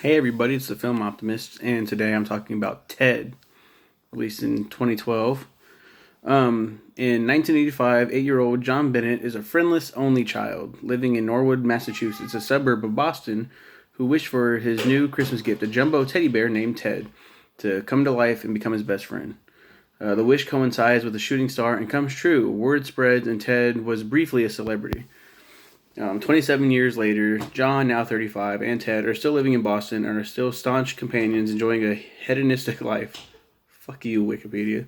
Hey everybody, it's the Film Optimist, and today I'm talking about Ted, released in 2012. In 1985, 8-year-old John Bennett is a friendless only child living in Norwood, Massachusetts, a suburb of Boston, who wished for his new Christmas gift, a jumbo teddy bear named Ted, to come to life and become his best friend. The wish coincides with a shooting star and comes true. Word spreads, and Ted was briefly a celebrity. 27 years later, John, now 35, and Ted are still living in Boston and are still staunch companions enjoying a hedonistic life. Fuck you, Wikipedia.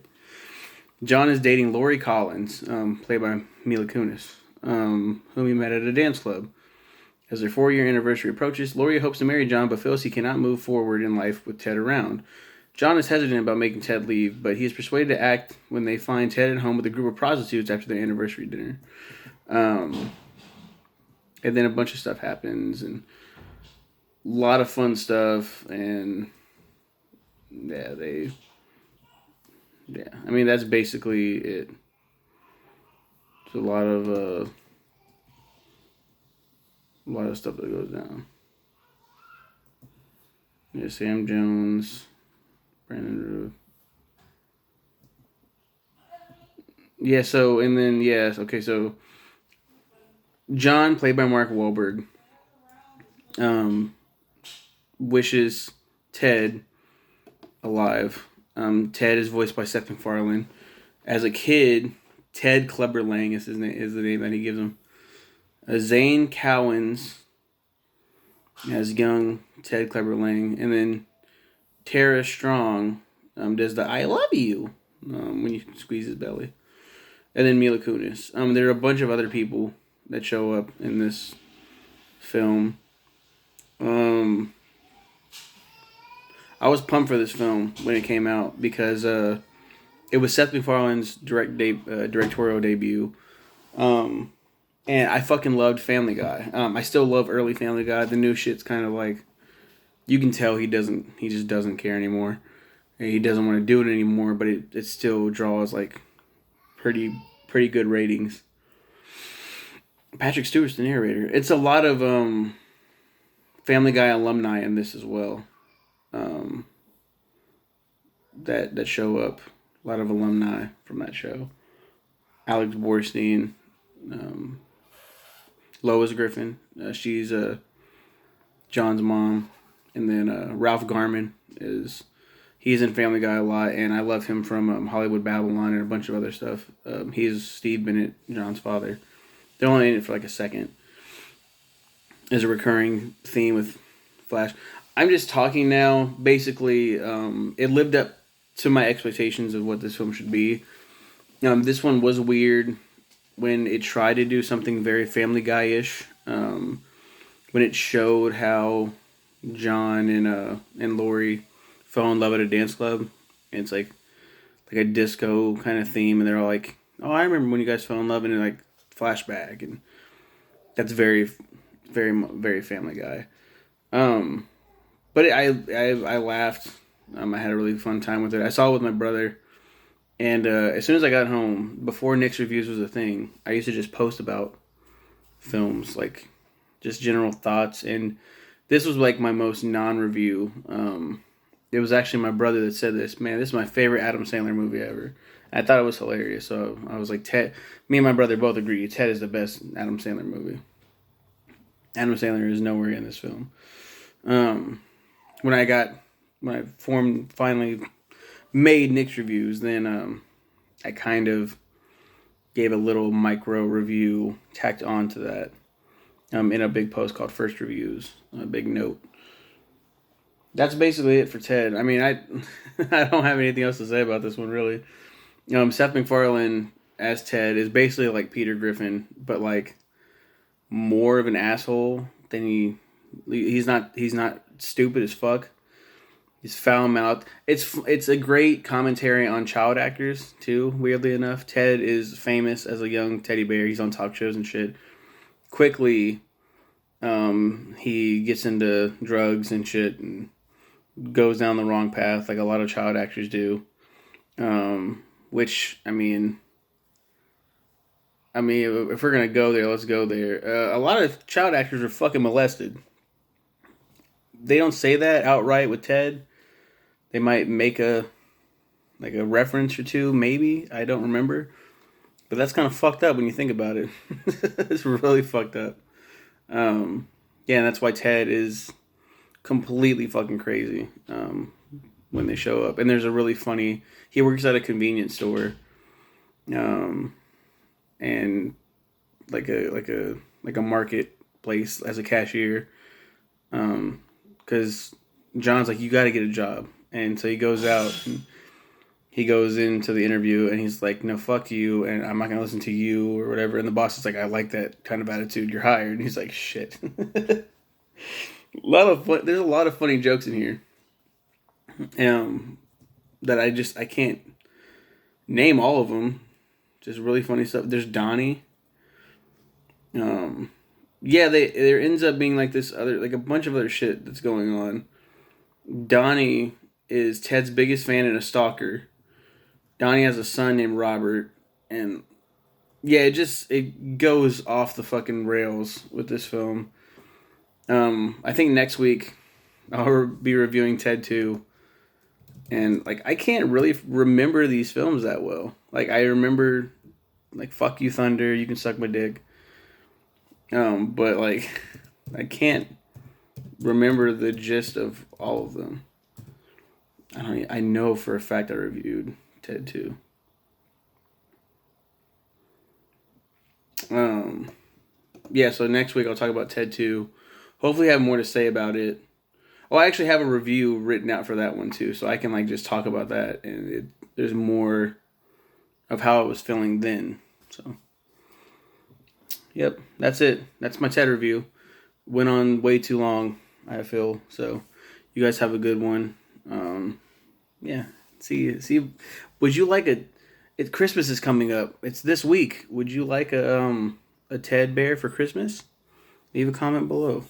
John is dating Lori Collins, played by Mila Kunis, whom he met at a dance club. As their 4-year anniversary approaches, Lori hopes to marry John but feels he cannot move forward in life with Ted around. John is hesitant about making Ted leave, but he is persuaded to act when they find Ted at home with a group of prostitutes after their anniversary dinner. And then a bunch of stuff happens, and a lot of fun stuff, and yeah, I mean, that's basically it. It's a lot of stuff that goes down. Yeah, Sam Jones, Brandon Ruth. Yeah, so, and then, yes, okay, so John, played by Mark Wahlberg, wishes Ted alive. Ted is voiced by Seth MacFarlane. As a kid, Ted Clubberlang is the name that he gives him. Zane Cowens as young Ted Clubberlang, and then Tara Strong does the "I love you" when you squeeze his belly, and then Mila Kunis. There are a bunch of other people that show up in this film. I was pumped for this film when it came out because it was Seth MacFarlane's directorial debut. And I fucking loved Family Guy. I still love early Family Guy. The new shit's kind of like, you can tell he just doesn't care anymore. He doesn't want to do it anymore, but it still draws like pretty good ratings. Patrick Stewart's the narrator. It's a lot of Family Guy alumni in this as well. That show up. A lot of alumni from that show. Alex Borstein, Lois Griffin. She's John's mom, and then Ralph Garman he's in Family Guy a lot, and I love him from Hollywood Babylon and a bunch of other stuff. He's Steve Bennett, John's father. They're only in it for like a second. There's a recurring theme with Flash. I'm just talking now. Basically, it lived up to my expectations of what this film should be. This one was weird when it tried to do something very Family Guy-ish. When it showed how John and Lori fell in love at a dance club. And it's like a disco kind of theme, and they're all like, "Oh, I remember when you guys fell in love," and like flashback, and that's very, very, very Family Guy. But I laughed. I had a really fun time with it. I saw it with my brother, and as soon as I got home, before Nick's Reviews was a thing, I used to just post about films, like just general thoughts, and this was like my most non-review. It was actually my brother that said this. Man, this is my favorite Adam Sandler movie ever. I thought it was hilarious, so I was like, Ted. Me and my brother both agree. Ted is the best Adam Sandler movie. Adam Sandler is nowhere in this film. When I finally made Nick's Reviews, then I kind of gave a little micro review tacked onto that in a big post called First Reviews, a big note. That's basically it for Ted. I mean, I I don't have anything else to say about this one, really. Seth MacFarlane as Ted is basically like Peter Griffin, but like more of an asshole than he's not stupid as fuck. He's foul mouthed. It's a great commentary on child actors too. Weirdly enough, Ted is famous as a young teddy bear. He's on talk shows and shit. Quickly, he gets into drugs and shit and goes down the wrong path, like a lot of child actors do. Which I mean, if we're gonna go there, let's go there. A lot of child actors are fucking molested. they don't say that outright with Ted. They might make a reference or two, maybe. I don't remember. But that's kind of fucked up when you think about it. It's really fucked up. Yeah, and that's why Ted is completely fucking crazy when they show up. And there's a really funny... He works at a convenience store. And like a marketplace as a cashier. Because John's like, you got to get a job. And so he goes out and he goes into the interview and he's like, no, fuck you, and I'm not going to listen to you or whatever. And the boss is like, I like that kind of attitude. You're hired. And he's like, shit. There's a lot of funny jokes in here. That I can't name all of them. Just really funny stuff. There's Donnie. Yeah, there ends up being like this other, like a bunch of other shit that's going on. Donnie is Ted's biggest fan and a stalker. Donnie has a son named Robert, and yeah, it goes off the fucking rails with this film. I think next week I'll be reviewing Ted 2, and like I can't really remember these films that well. Like I remember, like Fuck You Thunder, You Can Suck My Dick, but like I can't remember the gist of all of them. I know for a fact I reviewed Ted 2. Yeah, so next week I'll talk about Ted 2. Hopefully have more to say about it. Oh, I actually have a review written out for that one too, so I can like just talk about that, and there's more of how I was feeling then. So, yep, that's it. That's my TED review. Went on way too long, I feel. So, you guys have a good one. Yeah. See. Would you like Christmas is coming up. It's this week. Would you like a Ted bear for Christmas? Leave a comment below.